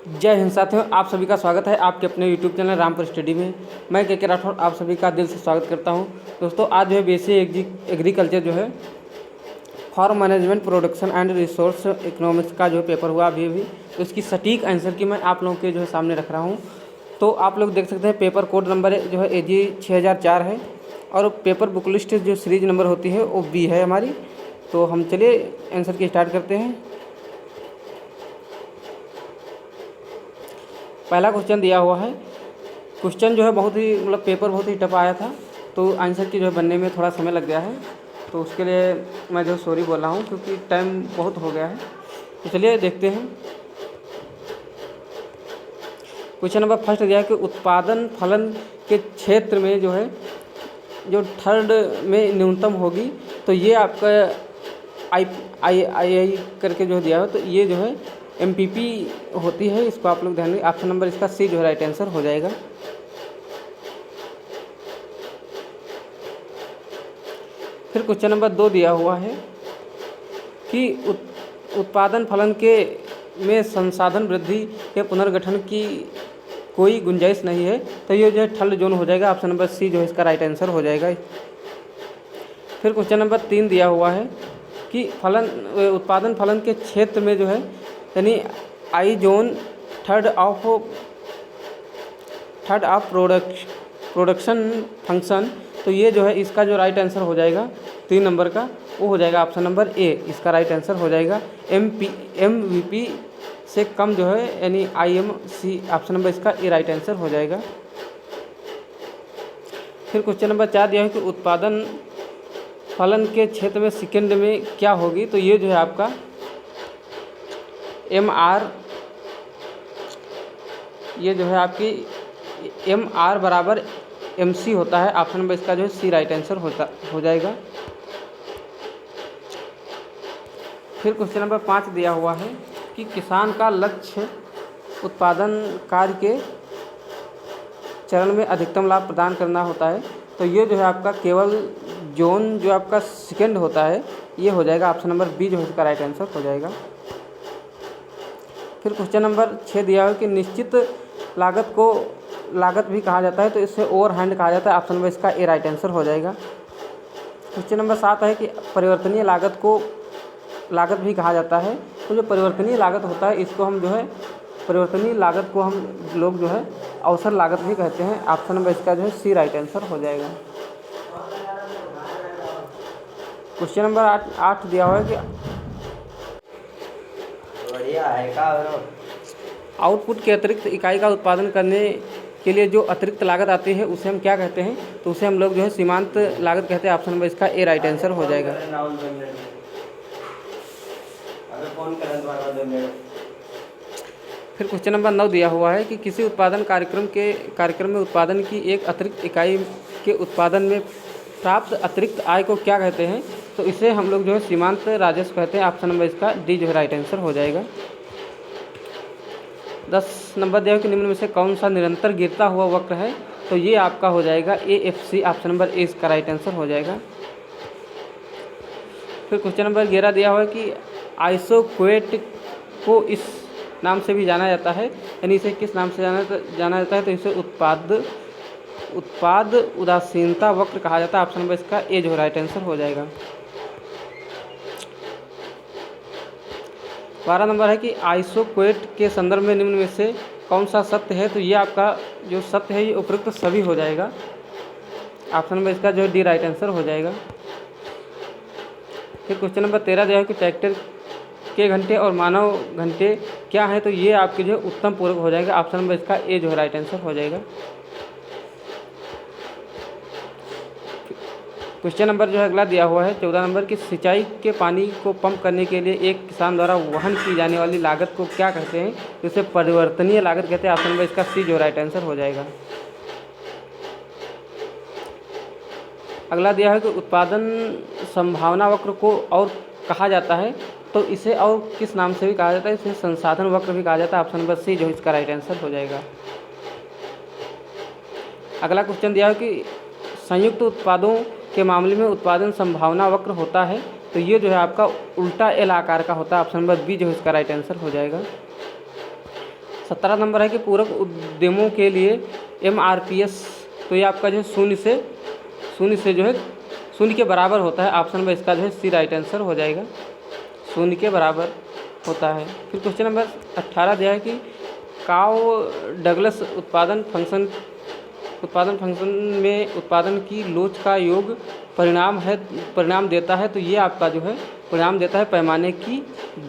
जय हिंद साथियों, आप सभी का स्वागत है आपके अपने YouTube चैनल रामपुर स्टडी में। मैं के राठौर आप सभी का दिल से स्वागत करता हूं। दोस्तों, आज जो है बेसिक एग्रीकल्चर जो है farm management production and resource economics का जो पेपर हुआ अभी तो इसकी सटीक आंसर की मैं आप लोगों के जो है सामने रख रहा हूँ। तो आप लोग देख सकते हैं पेपर कोड नंबर जो है AG 6004 है और पेपर बुक लिस्ट जो सीरीज नंबर होती है वो B है हमारी। तो हम चलिए आंसर की स्टार्ट करते हैं। पहला क्वेश्चन दिया हुआ है। क्वेश्चन जो है बहुत ही पेपर बहुत ही टफ आया था, तो आंसर की जो है बनने में थोड़ा समय लग गया है, तो उसके लिए मैं जो सॉरी बोल रहा हूँ क्योंकि टाइम बहुत हो गया है। तो चलिए देखते हैं। क्वेश्चन नंबर फर्स्ट दिया है कि उत्पादन फलन के क्षेत्र में जो है जो थर्ड में न्यूनतम होगी, तो ये आपका आई करके जो दिया है, तो ये जो है MPP होती है। इसको आप लोग ध्यान दें। ऑप्शन नंबर इसका C जो है राइट आंसर हो जाएगा। फिर क्वेश्चन नंबर 2 दिया हुआ है कि उत्पादन फलन के में संसाधन वृद्धि के पुनर्गठन की कोई गुंजाइश नहीं है, तो ये जो है ठंड जोन हो जाएगा। ऑप्शन नंबर C जो है इसका राइट आंसर हो जाएगा। फिर क्वेश्चन नंबर 3 दिया हुआ है कि उत्पादन फलन के क्षेत्र में जो है यानी I zone third of production function, तो ये जो है इसका जो राइट आंसर हो जाएगा 3 नंबर का वो हो जाएगा ऑप्शन नंबर A, इसका राइट आंसर हो जाएगा। MVP से कम जो है यानी IMC, ऑप्शन नंबर इसका A राइट आंसर हो जाएगा। फिर क्वेश्चन नंबर 4 दिया है कि उत्पादन फलन के क्षेत्र में सेकेंड में क्या होगी, तो ये जो है आपका MR, ये जो है आपकी MR बराबर MC होता है। ऑप्शन नंबर इसका जो है C राइट आंसर हो जाएगा। फिर क्वेश्चन नंबर 5 दिया हुआ है कि किसान का लक्ष्य उत्पादन कार्य के चरण में अधिकतम लाभ प्रदान करना होता है, तो ये जो है आपका केवल जोन जो आपका सेकेंड होता है ये हो जाएगा। ऑप्शन नंबर B जो है इसका राइट आंसर हो जाएगा। फिर क्वेश्चन नंबर 6 दिया है कि निश्चित लागत को लागत भी कहा जाता है, तो इससे ओवरहेड कहा जाता है। ऑप्शन नंबर इसका A राइट आंसर हो जाएगा। क्वेश्चन नंबर 7 है कि परिवर्तनीय लागत को लागत भी कहा जाता है, तो जो परिवर्तनीय लागत होता है इसको हम जो है परिवर्तनीय लागत को हम लोग जो है अवसर लागत भी कहते हैं। ऑप्शन नंबर इसका जो है C राइट आंसर हो जाएगा। क्वेश्चन नंबर 8 दिया हुआ है कि आउटपुट के अतिरिक्त इकाई का उत्पादन करने के लिए जो अतिरिक्त लागत आती है उसे हम क्या कहते हैं, तो उसे हम लोग जो है सीमांत लागत कहते हैं। ऑप्शन नंबर इसका A राइट आंसर हो जाएगा। फिर क्वेश्चन नंबर 9 दिया हुआ है कि किसी उत्पादन कार्यक्रम में उत्पादन की एक अतिरिक्त इकाई के उत्पादन में प्राप्त अतिरिक्त आय को क्या कहते हैं, तो इसे हम लोग जो है सीमांत राजस्व कहते हैं। ऑप्शन नंबर इसका D जो है राइट आंसर हो जाएगा। 10 नंबर दिया है कि निम्न में से कौन सा निरंतर गिरता हुआ वक्र है, तो ये आपका हो जाएगा AFC, ऑप्शन नंबर A इसका राइट आंसर हो जाएगा। फिर क्वेश्चन नंबर 11 दिया हुआ है कि आइसोक्वेट को इस नाम से भी जाना जाता है, यानी इसे किस नाम से जाना जाता है, तो इसे उत्पाद उदासीनता वक्र कहा जाता है। ऑप्शन नंबर इसका A जो राइट आंसर हो जाएगा। 12 नंबर है कि आइसोक्वेट के संदर्भ में निम्न में से कौन सा सत्य है, तो ये आपका जो सत्य है ये उपयुक्त सभी हो जाएगा। ऑप्शन नंबर इसका जो है D राइट आंसर हो जाएगा। फिर क्वेश्चन नंबर 13 दिया है कि ट्रैक्टर के घंटे और मानव घंटे क्या है, तो ये आपके जो उत्तम पूरक हो जाएगा। ऑप्शन नंबर इसका A जो है राइट आंसर हो जाएगा। क्वेश्चन नंबर जो है अगला दिया हुआ है 14 नंबर की सिंचाई के पानी को पंप करने के लिए एक किसान द्वारा वहन की जाने वाली लागत को क्या कहते हैं, तो इसे परिवर्तनीय लागत कहते हैं। ऑप्शन नंबर इसका C जो राइट आंसर हो जाएगा। अगला दिया है कि उत्पादन संभावना वक्र को और कहा जाता है, तो इसे और किस नाम से भी कहा जाता है, इसे संसाधन वक्र भी कहा जाता है। ऑप्शन नंबर C जो इसका राइट आंसर हो जाएगा। अगला क्वेश्चन दिया है कि संयुक्त उत्पादों के मामले में उत्पादन संभावना वक्र होता है, तो ये जो है आपका उल्टा L आकार का होता है। ऑप्शन नंबर B जो है इसका राइट आंसर हो जाएगा। 17 नंबर है कि पूरक उद्यमों के लिए MRPS, तो ये आपका जो है शून्य से जो है शून्य के बराबर होता है। ऑप्शन नंबर इसका जो है सी राइट आंसर हो जाएगा, शून्य के बराबर होता है। फिर क्वेश्चन नंबर 18 दिया है कि काउ डगलस उत्पादन फंक्शन में उत्पादन की लोच का योग परिणाम देता है, तो ये आपका जो है परिणाम देता है पैमाने की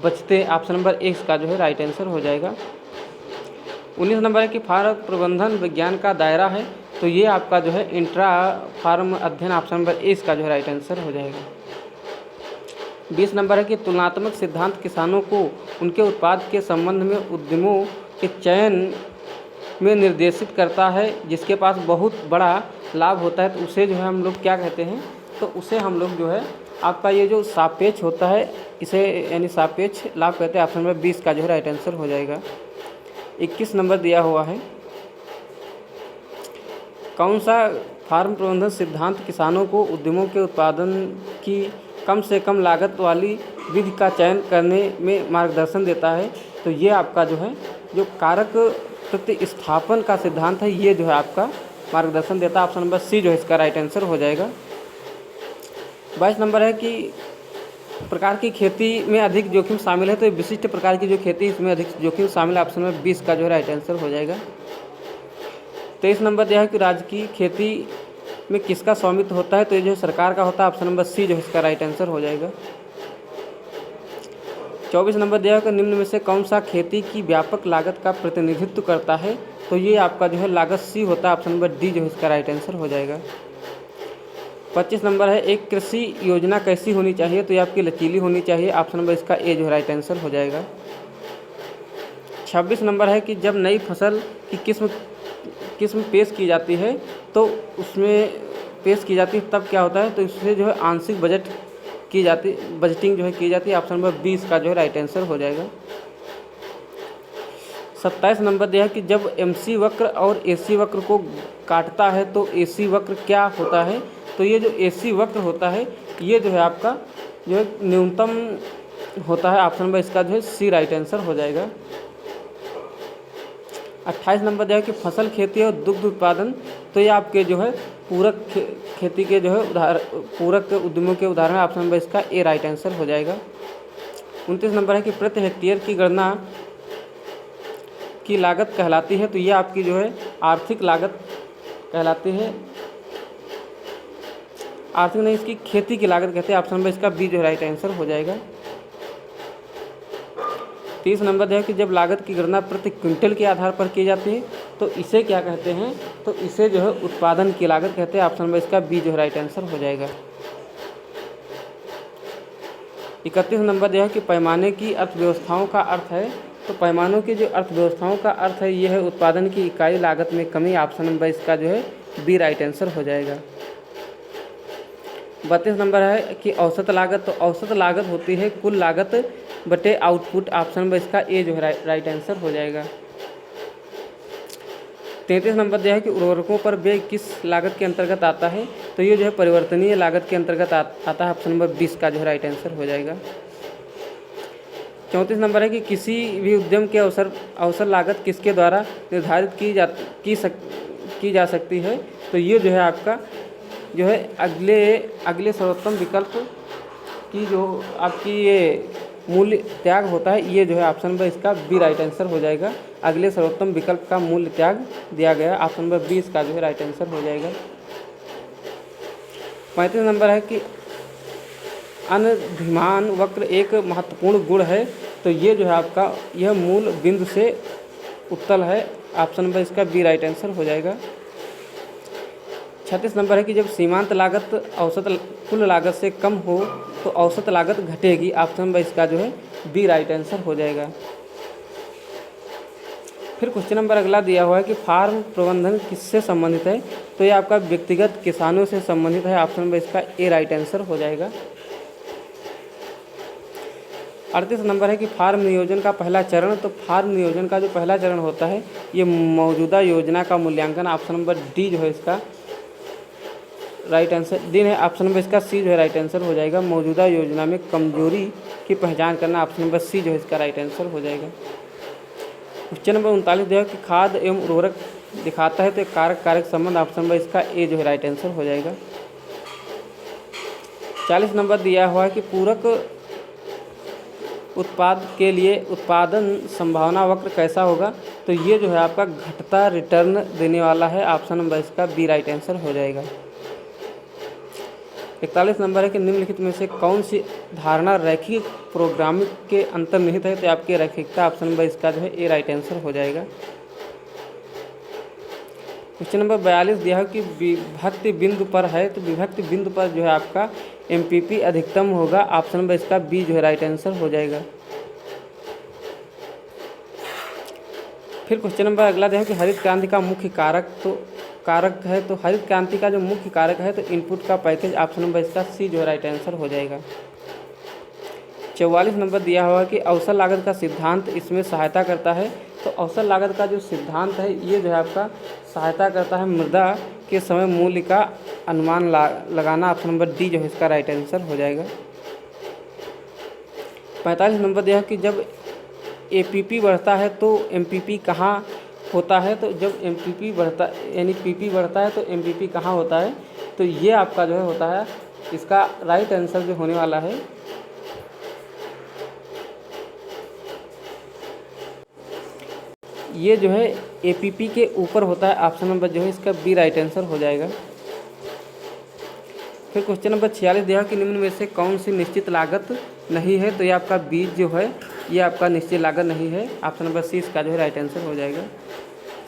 बचते। ऑप्शन नंबर ए इसका जो है राइट आंसर हो जाएगा। 19 नंबर है कि फार्म प्रबंधन विज्ञान का दायरा है, तो ये आपका जो है इंट्रा फार्म अध्ययन। ऑप्शन नंबर ए इसका जो है राइट आंसर हो जाएगा। 20 नंबर है कि तुलनात्मक सिद्धांत किसानों को उनके उत्पाद के संबंध में उद्यमों के चयन में निर्देशित करता है, जिसके पास बहुत बड़ा लाभ होता है, तो उसे जो है हम लोग क्या कहते हैं, तो उसे हम लोग जो है आपका ये जो सापेक्ष होता है इसे यानी सापेक्ष लाभ कहते हैं। ऑप्शन नंबर 20 का जो है राइट आंसर हो जाएगा। 21 नंबर दिया हुआ है, कौन सा फार्म प्रबंधन सिद्धांत किसानों को उद्यमों के उत्पादन की कम से कम लागत वाली विधि का चयन करने में मार्गदर्शन देता है, तो ये आपका जो है जो कारक प्रतिस्थापन का सिद्धांत है, ये जो है आपका मार्गदर्शन देता है। ऑप्शन नंबर सी जो है इसका राइट आंसर हो जाएगा। 22 नंबर है कि प्रकार की खेती में अधिक जोखिम शामिल है, तो विशिष्ट प्रकार की जो खेती इसमें अधिक जोखिम शामिल है। ऑप्शन नंबर 20 का जो है राइट आंसर हो जाएगा। 23 नंबर दिया है कि राज्य की खेती में किसका स्वामित्व होता है, तो ये जो है सरकार का होता है। ऑप्शन नंबर सी जो है इसका राइट आंसर हो जाएगा। 24 नंबर दिया है कि निम्न में से कौन सा खेती की व्यापक लागत का प्रतिनिधित्व करता है, तो ये आपका जो है लागत सी होता है। ऑप्शन नंबर डी जो है इसका राइट आंसर हो जाएगा। 25 नंबर है एक कृषि योजना कैसी होनी चाहिए, तो ये आपकी लचीली होनी चाहिए। ऑप्शन नंबर इसका ए जो है राइट आंसर हो जाएगा। 26 नंबर है कि जब नई फसल की किस्म पेश की जाती है, तो उसमें पेश की जाती है तब क्या होता है, तो इससे जो है आंशिक बजटिंग जो है की जाती है। ऑप्शन नंबर 20 का जो है राइट आंसर हो जाएगा। 27 नंबर दिया है कि जब MC वक्र और AC वक्र को काटता है तो AC वक्र क्या होता है, तो ये जो AC वक्र होता है ये जो है आपका जो है न्यूनतम होता है। ऑप्शन नंबर इसका जो है सी राइट आंसर हो जाएगा। 28 नंबर दिया है कि फसल खेती और दुग्ध उत्पादन, तो ये आपके जो है पूरक खेती के जो है पूरक उद्यमों के उदाहरण। ऑप्शन नंबर इसका ए राइट आंसर हो जाएगा। 29 नंबर है कि प्रति हेक्टेयर की गणना की लागत कहलाती है, तो ये आपकी जो है आर्थिक लागत कहलाती है। आर्थिक नहीं, इसकी खेती की लागत कहते हैं। ऑप्शन नंबर इसका बी जो राइट आंसर हो जाएगा। 30 नंबर है कि जब लागत की गणना प्रति क्विंटल के आधार पर की जाती है, तो इसे क्या कहते हैं, तो इसे जो है उत्पादन की लागत कहते हैं। ऑप्शन नंबर इसका बी जो है राइट आंसर हो जाएगा। 31 नंबर जो है कि पैमाने की अर्थव्यवस्थाओं का अर्थ है, तो पैमानों की जो अर्थव्यवस्थाओं का अर्थ है ये है उत्पादन की इकाई लागत में कमी। ऑप्शन नंबर इसका जो है बी राइट आंसर हो जाएगा। 32 नंबर है कि औसत लागत, तो औसत लागत होती है कुल लागत बटे आउटपुट। ऑप्शन नंबर इसका ए जो है राइट आंसर हो जाएगा। 33 नंबर दिया है कि उर्वरकों पर व्यय किस लागत के अंतर्गत आता है, तो ये जो है परिवर्तनीय लागत के अंतर्गत आता है। ऑप्शन नंबर 20 का जो है राइट आंसर हो जाएगा। 34 नंबर है कि किसी भी उद्यम के अवसर लागत किसके द्वारा निर्धारित की जा सकती है, तो ये जो है आपका जो है अगले सर्वोत्तम विकल्प की जो आपकी ये मूल्य त्याग होता है, ये जो है ऑप्शन नंबर इसका बी राइट आंसर हो जाएगा। अगले सर्वोत्तम विकल्प का मूल्य त्याग दिया गया। ऑप्शन नंबर 20 का जो है राइट आंसर हो जाएगा। 35 नंबर है कि अनधिमान वक्र एक महत्वपूर्ण गुण है, तो ये जो है आपका यह मूल बिंदु से उत्तल है। ऑप्शन नंबर इसका बी राइट आंसर हो जाएगा। 36 नंबर है कि जब सीमांत लागत औसत कुल लागत से कम हो तो औसत लागत घटेगी। ऑप्शन नंबर इसका जो है बी राइट आंसर हो जाएगा। फिर क्वेश्चन नंबर अगला दिया हुआ है कि फार्म प्रबंधन किससे संबंधित है, तो ये आपका व्यक्तिगत किसानों से संबंधित है। ऑप्शन नंबर इसका ए राइट आंसर हो जाएगा। 38 नंबर है कि फार्म नियोजन का पहला चरण, तो फार्म नियोजन का जो पहला चरण होता है ये मौजूदा योजना का मूल्यांकन। ऑप्शन नंबर डी जो है इसका राइट आंसर डी है। ऑप्शन नंबर इसका सी जो है राइट आंसर हो जाएगा। मौजूदा योजना में कमजोरी की पहचान करना। ऑप्शन नंबर सी जो है इसका राइट आंसर हो जाएगा। क्वेश्चन नंबर 39 दिया कि खाद एवं उर्वरक दिखाता है तो एक कारक कारक संबंध, ऑप्शन नंबर इसका ए जो है राइट आंसर हो जाएगा। 40 नंबर दिया हुआ है कि पूरक उत्पाद के लिए उत्पादन संभावना वक्र कैसा होगा, तो ये जो है आपका घटता रिटर्न देने वाला है, ऑप्शन नंबर इसका बी राइट आंसर हो जाएगा। 41 नंबर है कि निम्नलिखित में से कौन सी धारणा रैखिक प्रोग्रामिंग के अंतर्निहित है, तो आपकी रैखिकता, ऑप्शन नंबर इसका जो है ए राइट आंसर हो जाएगा। क्वेश्चन नंबर 42 दिया है कि विभक्ति बिंदु पर है तो विभक्ति बिंदु पर जो है आपका एमपीपी अधिकतम होगा, ऑप्शन नंबर इसका बी जो है राइट आंसर हो जाएगा। फिर क्वेश्चन नंबर अगला दिया है कि हरित क्रांति का मुख्य कारक है तो हरित क्रांति का जो मुख्य कारक है तो इनपुट का पैकेज, ऑप्शन नंबर इसका सी जो है राइट आंसर हो जाएगा। 44 नंबर दिया हुआ कि अवसर लागत का सिद्धांत इसमें सहायता करता है, तो अवसर लागत का जो सिद्धांत है ये जो है आपका सहायता करता है मृदा के समय मूल्य का अनुमान लगाना, ऑप्शन नंबर डी जो है इसका राइट आंसर हो जाएगा। 45 नंबर दिया है कि जब एपीपी बढ़ता है तो एमपीपी कहाँ होता है, तो जब एमपीपी बढ़ता यानी पीपी बढ़ता है तो एमपीपी कहाँ होता है, तो ये आपका जो है होता है, इसका राइट आंसर जो होने वाला है ये जो है एपीपी के ऊपर होता है, ऑप्शन नंबर जो है इसका बी राइट आंसर हो जाएगा। फिर क्वेश्चन नंबर 46 दिया कि निम्न में से कौन सी निश्चित लागत नहीं है, तो ये आपका बीज जो है ये आपका निश्चित लागत नहीं है, ऑप्शन नंबर सी इसका जो है राइट आंसर हो जाएगा।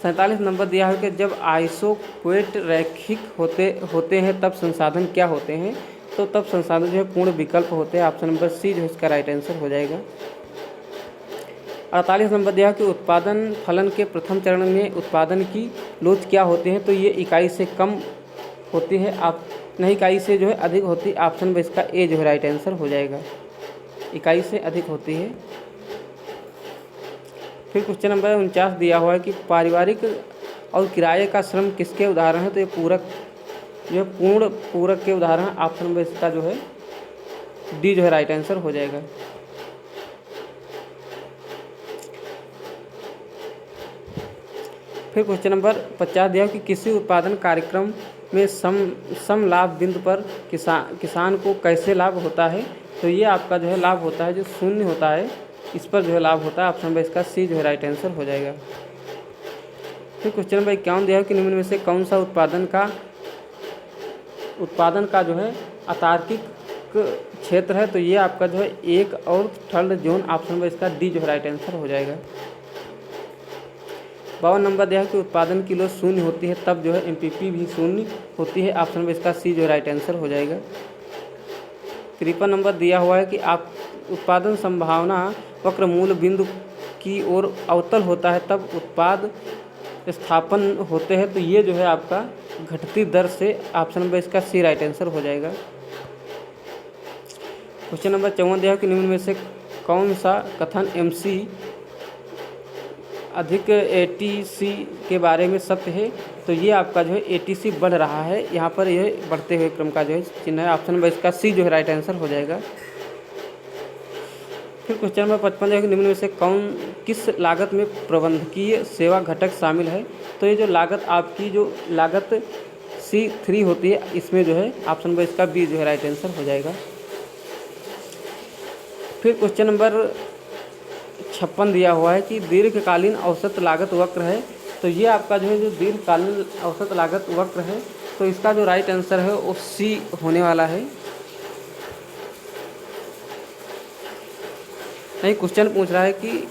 47 नंबर दिया है कि जब आइसोक्वेट रैखिक होते हैं तब संसाधन क्या होते हैं, तो तब संसाधन जो है पूर्ण विकल्प होते हैं, ऑप्शन नंबर सी जो है इसका राइट आंसर हो जाएगा। 48 नंबर दिया कि उत्पादन फलन के प्रथम चरण में उत्पादन की लोच क्या होते हैं, तो ये इकाई से कम होती है, आप नहीं इकाई से जो है अधिक होती है, ऑप्शन नंबर इसका ए जो है राइट आंसर हो जाएगा, इकाई से अधिक होती है। फिर क्वेश्चन नंबर 49 दिया हुआ है कि पारिवारिक और किराए का श्रम किसके उदाहरण है, तो ये पूरक जो है पूर्ण पूरक के उदाहरण है, ऑप्शन नंबर इसका जो है डी जो है राइट आंसर हो जाएगा। फिर क्वेश्चन नंबर 50 दिया कि किसी उत्पादन कार्यक्रम में सम लाभ बिंदु पर किसान को कैसे लाभ होता है, तो ये आपका जो है लाभ होता है जो शून्य होता है, इस पर जो है लाभ होता है, ऑप्शन नंबर इसका सी जो है राइट आंसर हो जाएगा। फिर क्वेश्चन नंबर 51 दिया है कि निम्न में से कौन सा उत्पादन का जो है अतार्किक क्षेत्र है, तो ये आपका जो है एक और थर्ड जोन, ऑप्शन नंबर इसका डी जो है राइट आंसर हो जाएगा। 52 नंबर दिया है कि उत्पादन की लोच शून्य होती है तब जो है एमपीपी भी शून्य होती है, ऑप्शन नंबर इसका सी जो राइट आंसर हो जाएगा। 53 नंबर दिया हुआ है कि आप उत्पादन संभावना वक्र मूल बिंदु की ओर अवतल होता है तब उत्पाद स्थापन होते हैं, तो ये जो है आपका घटती दर से, ऑप्शन नंबर इसका सी राइट आंसर हो जाएगा। क्वेश्चन नंबर 54 दिया है कि निम्न में से कौन सा कथन एमसी अधिक एटीसी के बारे में सत्य है, तो ये आपका जो है एटीसी बढ़ रहा है, यहाँ पर यह बढ़ते हुए क्रम का जो है चिन्ह है, ऑप्शन नंबर इसका सी जो है राइट आंसर हो जाएगा। फिर क्वेश्चन नंबर 55 है कि निम्न में से किस लागत में प्रबंधकीय सेवा घटक शामिल है, तो ये जो लागत आपकी जो लागत C3 होती है इसमें जो है ऑप्शन नंबर इसका बी जो है राइट आंसर हो जाएगा। फिर क्वेश्चन नंबर 56 दिया हुआ है कि दीर्घकालीन औसत लागत वक्र है, तो ये आपका जो है जो दीर्घकालीन औसत लागत वक्र है तो इसका जो राइट आंसर है वो सी होने वाला है। नहीं, क्वेश्चन पूछ रहा है कि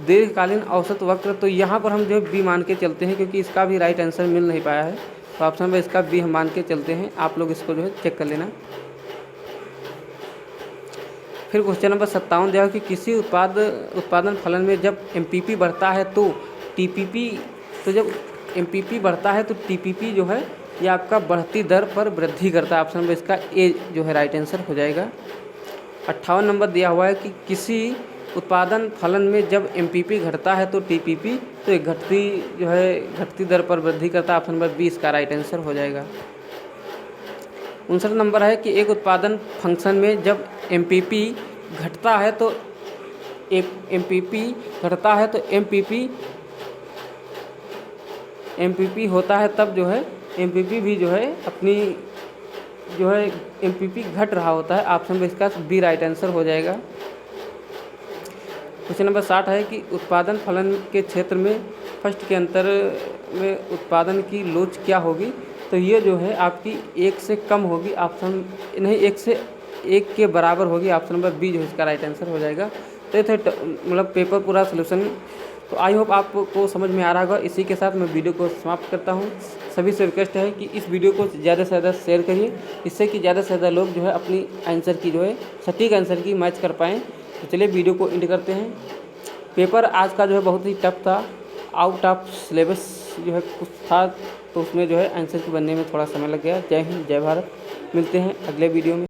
दीर्घकालीन औसत वक्र, तो यहाँ पर हम जो है बी मान के चलते हैं क्योंकि इसका भी राइट आंसर मिल नहीं पाया है, तो ऑप्शन में इसका बी हम मान के चलते हैं, आप लोग इसको जो है चेक कर लेना। फिर क्वेश्चन नंबर 57 दिया कि किसी उत्पादन फलन में जब एमपीपी बढ़ता है तो टीपीपी, तो जब एमपीपी बढ़ता है तो टीपीपी जो है ये आपका बढ़ती दर पर वृद्धि करता है, ऑप्शन में इसका ए जो है राइट आंसर हो जाएगा। 58 नंबर दिया हुआ है कि किसी उत्पादन फलन में जब एमपीपी घटता है तो टीपीपी तो एक घटती दर पर वृद्धि करता है, ऑप्शन नंबर 20 का राइट आंसर हो जाएगा। 59 नंबर है कि एक उत्पादन फंक्शन में जब एमपीपी घटता है तो MPP घटता है तो MPP होता है तब जो है MPP भी जो है अपनी जो है MPP घट रहा होता है। ऑप्शन में इसका बी राइट आंसर हो जाएगा। क्वेश्चन नंबर 60 है कि उत्पादन फलन के क्षेत्र में फर्स्ट के अंतर में उत्पादन की लोच क्या होगी। तो ये जो है आपकी 1 से कम होगी, ऑप्शन नहीं 1 से 1 के बराबर होगी। ऑप्शन नंबर बी जो है इसका राइट आंसर हो जाएगा। तो ये थे मतलब पेपर पूरा सोल्यूशन। तो आई होप आपको समझ में आ रहा होगा। इसी के साथ मैं वीडियो को समाप्त करता हूँ। सभी से रिक्वेस्ट है कि इस वीडियो को ज़्यादा से ज़्यादा शेयर करिए, इससे कि ज़्यादा से ज़्यादा लोग जो है अपनी आंसर की जो है सटीक आंसर की मैच कर पाएँ। तो चलिए वीडियो को एंड करते हैं। पेपर आज का जो है बहुत ही टफ था, आउट ऑफ सिलेबस जो है कुछ था, तो उसमें जो है आंसर के बनने में थोड़ा समय लग गया। जय हिंद, जय भारत। मिलते हैं अगले वीडियो में।